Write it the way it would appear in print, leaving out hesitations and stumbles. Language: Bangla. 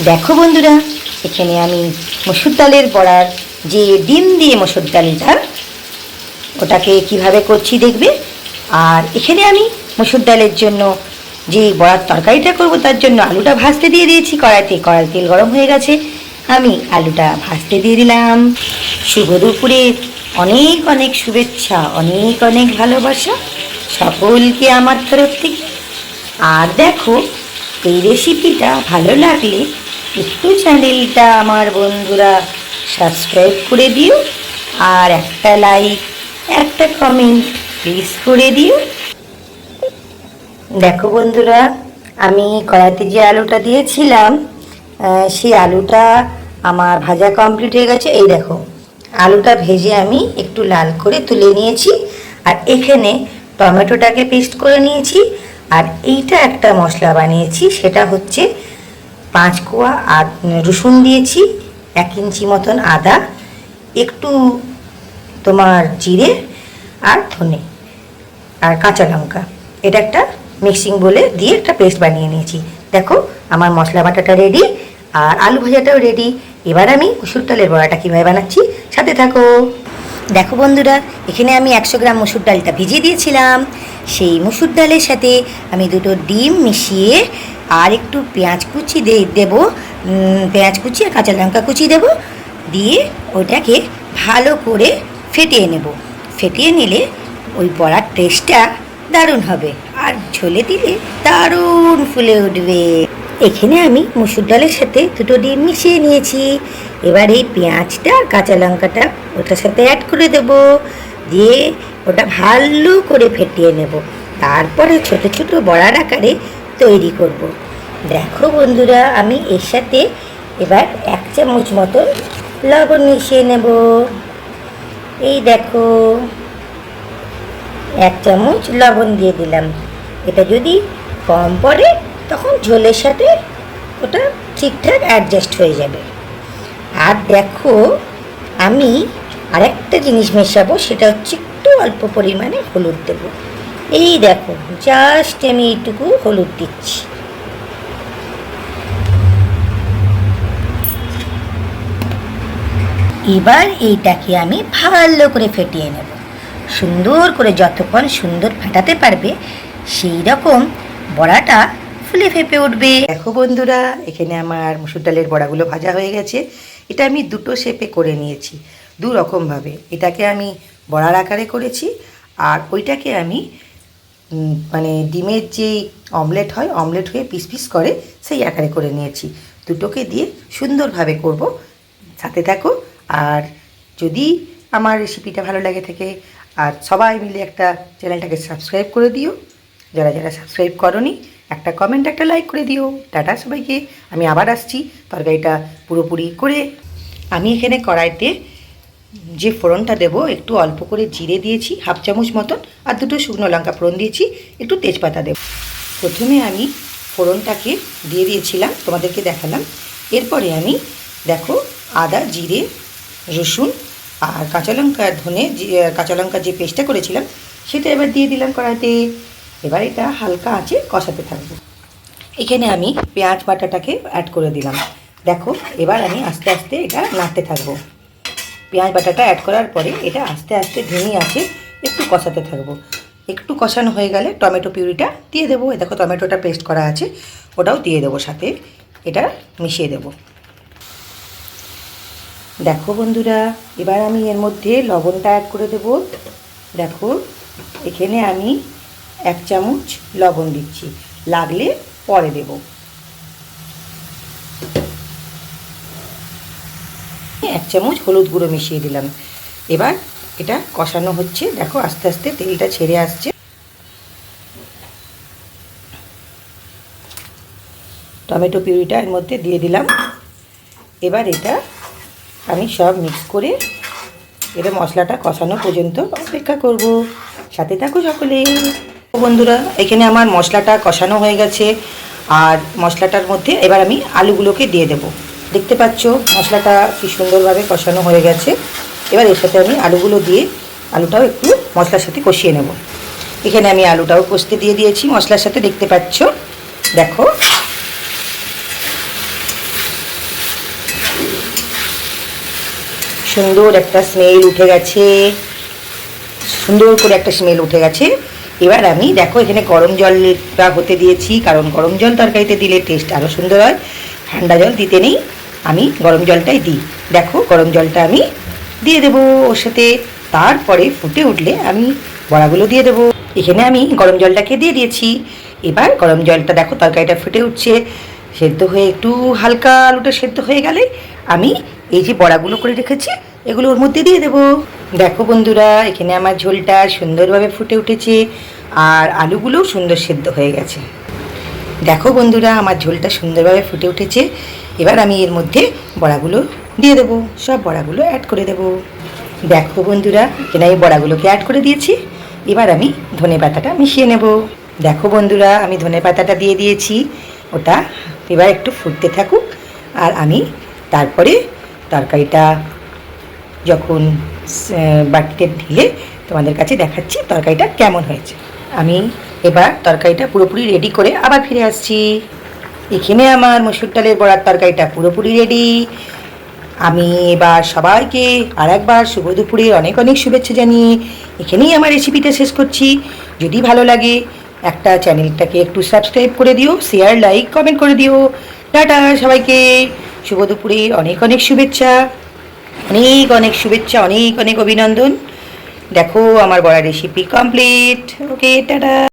দেখো বন্ধুরা, এখানে আমি মসুর ডালের বড়ার যে ডিম দিয়ে মসুর ডালটা ওটাকে কিভাবে করছি দেখবে। আর এখানে আমি মসুর ডালের জন্য যে বড়ার তরকারিটা করব তার জন্য আলুটা ভাজতে দিয়ে দিয়েছি কড়াইতে। কড়াই তেল গরম হয়ে গেছে, আমি আলুটা ভাজতে দিয়ে দিলাম। শুভ দুপুরে অনেক অনেক শুভেচ্ছা, অনেক অনেক ভালোবাসা সকলকে আমার তরফ থেকে। আর দেখো, এই রেসিপিটা ভালো লাগলে একটু চ্যানেলটা আমার বন্ধুরা সাবস্ক্রাইব করে দিও, আর একটা লাইক একটা কমেন্ট প্লিজ করে দিও। দেখো বন্ধুরা, আমি কড়াইতে যে আলুটা দিয়েছিলাম সেই আলুটা আমার ভাজা কমপ্লিট হয়ে গেছে। এই দেখো, আলুটা ভেজে আমি একটু লাল করে তুলে নিয়েছি। আর এখানে টমেটোটাকে পেস্ট করে নিয়েছি। আর এইটা একটা মশলা বানিয়েছি, সেটা হচ্ছে 5 কোয়া রসুন দিয়েছি, 1 ইঞ্চি মতন আদা, একটু তোমার জিরে আর ধনে আর কাঁচা লঙ্কা, এটা একটা মিক্সিং বলে দিয়ে একটা পেস্ট বানিয়ে নিয়েছি। দেখো, আমার মশলা বাটাটা রেডি আর আলু ভাজাটাও রেডি। এবার আমি মসুর ডালের বড়াটা কীভাবে বানাচ্ছি সাথে থাকো। দেখো বন্ধুরা, এখানে আমি 100 গ্রাম মসুর ডালটা ভিজিয়ে দিয়েছিলাম। সেই মসুর ডালের সাথে আমি 2টো ডিম মিশিয়ে আর একটু পেঁয়াজ কুচি দেবো, পেঁয়াজ কুচি আর কাঁচা লঙ্কা কুচি দেবো, দিয়ে ওটাকে ভালো করে ফেটিয়ে নেব। ফেটিয়ে নিলে ওই বড়ার টেস্টটা দারুণ হবে, আর ঝোলে দিলে দারুণ ফুলে উঠবে। এখানে আমি মসুর ডালের সাথে 2টো ডিম মিশিয়ে নিয়েছি। এবার এই পেঁয়াজটা আর কাঁচা লঙ্কাটা ওটার সাথে অ্যাড করে দেব, দিয়ে ওটা ভালো করে ফেটিয়ে নেব। তারপরে ছোট ছোট বড়ার আকারে তৈরি করব। দেখো বন্ধুরা, আমি এর সাথে এবার 1 চামচ মতন লবণ মিশিয়ে নেব। এই দেখো, 1 চামচ লবণ দিয়ে দিলাম। এটা যদি কম পড়ে তখন ঝোলের সাথে ওটা ঠিকঠাক অ্যাডজাস্ট হয়ে যাবে। আর দেখো, আমি আরেকটা জিনিস মেশাবো, সেটা হচ্ছে একটু অল্প পরিমাণে হলুদ দেব। এই দেখো, জাস্ট আমি এইটুকু হলুদ দিচ্ছি। এবার এইটাকে আমি ভালো করে ফেটিয়ে নেব, সুন্দর করে, যতক্ষণ সুন্দর ফেটাতে পারবে সেই রকম বড়াটা ফুলে ফেপে উঠবে। দেখো বন্ধুরা, এখানে আমার মসুর ডালের বড়াগুলো ভাজা হয়ে গেছে। এটা আমি 2টো শেপে করে নিয়েছি, 2 রকমভাবে। এটাকে আমি বড়ার আকারে করেছি, আর ওইটাকে আমি মানে ডিমের যে অমলেট হয়, অমলেট হয়ে পিস পিস করে সেই আকারে করে নিয়েছি। দুটোকে দিয়ে সুন্দরভাবে করব, সাথে থাকো। আর যদি আমার রেসিপিটা ভালো লাগে থাকে, আর সবাই মিলে একটা চ্যানেলটাকে সাবস্ক্রাইব করে দিও। যারা যারা সাবস্ক্রাইব করোনি, একটা কমেন্ট একটা লাইক করে দিও। টাটা সবাইকে। আমি আবার আসছি তরকারিটা পুরোপুরি করে। আমি এখানে কড়াইতে যে ফোড়নটা দেবো, একটু অল্প করে জিরে দিয়েছি 1/2 চামচ মতন, আর 2টো শুকনো লঙ্কা ফোড়ন দিয়েছি, একটু তেজপাতা দেব। প্রথমে আমি ফোড়নটাকে দিয়ে দিয়েছিলাম, তোমাদেরকে দেখালাম। এরপরে আমি দেখো আদা, জিরে, রসুন আর কাঁচা লঙ্কা, ধনে, কাঁচা লঙ্কার যে পেস্টটা করেছিলাম সেটা এবার দিয়ে দিলাম কড়াইতে। এবার এটা হালকা আঁচে কষাতে থাকবো। এখানে আমি পেঁয়াজ বাটাটাকে অ্যাড করে দিলাম। দেখো, এবার আমি আস্তে আস্তে এটা নাড়তে থাকবো। পেঁয়াজ বাটাটা অ্যাড করার পরে এটা আস্তে আস্তে ধিমি আঁচে একটু কষাতে থাকবো। একটু কষানো হয়ে গেলে টমেটো পিউরিটা দিয়ে দেবো। দেখো, টমেটোটা পেস্ট করা আছে, ওটাও দিয়ে দেবো, সাথে এটা মিশিয়ে দেবো। দেখো বন্ধুরা, এবার আমি এর মধ্যে লবণটা অ্যাড করে দেবো। দেখো, এখানে আমি 1 চামচ লবণ দিচ্ছি, লাগলে পরে দেব। 1 চামচ হলুদ গুঁড়ো মিশিয়ে দিলাম। এবার এটা কষানো হচ্ছে। দেখো, আস্তে আস্তে তেলটা ছেড়ে আসছে। টমেটো পিউরিটা এর মধ্যে দিয়ে দিলাম। এবার এটা আমি সব মিক্স করে এটা মশলাটা কষানো পর্যন্ত অপেক্ষা করব। সাথে থাকো সকলে। বন্ধুরা, এখানে আমার মশলাটা কষানো হয়ে গেছে, আর মশলাটার মধ্যে এবার আমি আলুগুলোকে দিয়ে দেব। দেখতে পাচ্ছ মশলাটা কি সুন্দরভাবে কষানো হয়ে গেছে। এবার এর সাথে আমি আলুগুলো দিয়ে আলুটাও একটু মশলার সাথে কষিয়ে নেব। এখানে আমি আলুটাও কষতে দিয়ে দিয়েছি মশলার সাথে, দেখতে পাচ্ছ। দেখো, সুন্দর একটা স্মেল উঠে গেছে, সুন্দর করে একটা স্মেল উঠে গেছে। এবার আমি দেখো এখানে গরম জলটা হতে দিয়েছি, কারণ গরম জল তরকারিতে দিলে টেস্ট আরও সুন্দর হয়। ঠান্ডা জল দিতে নেই, আমি গরম জলটাই দিই। দেখো গরম জলটা আমি দিয়ে দেবো ওর সাথে। তারপরে ফুটে উঠলে আমি বড়াগুলো দিয়ে দেবো। এখানে আমি গরম জলটাকে দিয়ে দিয়েছি। এবার গরম জলটা দেখো তরকারিটা ফুটে উঠছে, সেদ্ধ হয়ে একটু হালকা আলুটা সেদ্ধ হয়ে গেলে আমি এই যে বড়াগুলো করে রেখেছি এগুলো ওর মধ্যে দিয়ে দেবো। দেখো বন্ধুরা, এখানে আমার ঝোলটা সুন্দরভাবে ফুটে উঠেছে আর আলুগুলোও সুন্দর সেদ্ধ হয়ে গেছে। দেখো বন্ধুরা, আমার ঝোলটা সুন্দরভাবে ফুটে উঠেছে। এবার আমি এর মধ্যে বড়াগুলো দিয়ে দেবো, সব বড়াগুলো অ্যাড করে দেবো। দেখো বন্ধুরা, এখানে আমি বড়াগুলোকে অ্যাড করে দিয়েছি। এবার আমি ধনেপাতাটা মিশিয়ে নেব। দেখো বন্ধুরা, আমি ধনেপাতাটা দিয়ে দিয়েছি, ওটা এবার একটু ফুটতে থাকুক। আর আমি তারপরে তরকারিটা যখন বাটিতে ঢেলে তোমাদের কাছে দেখাচ্ছি তরকারিটা কেমন হয়েছে। আমি এবার তরকারিটা পুরোপুরি রেডি করে আবার ফিরে আসছি। এখানে আমার মসুর ডালের বড়ার তরকারিটা পুরোপুরি রেডি। আমি এবার সবাইকে আর একবার শুভ দুপুরের অনেক অনেক শুভেচ্ছা জানিয়ে এখানেই আমার রেসিপিটা শেষ করছি। যদি ভালো লাগে একটা চ্যানেলটাকে একটু সাবস্ক্রাইব করে দিও, শেয়ার লাইক কমেন্ট করে দিও। টাটা সবাইকে, শুভ দুপুরের অনেক অনেক শুভেচ্ছা, অনেক অনেক শুভেচ্ছা, অনেক অনেক অভিনন্দন। দেখো আমার বড়া রেসিপি কমপ্লিট। ওকে, টাটা।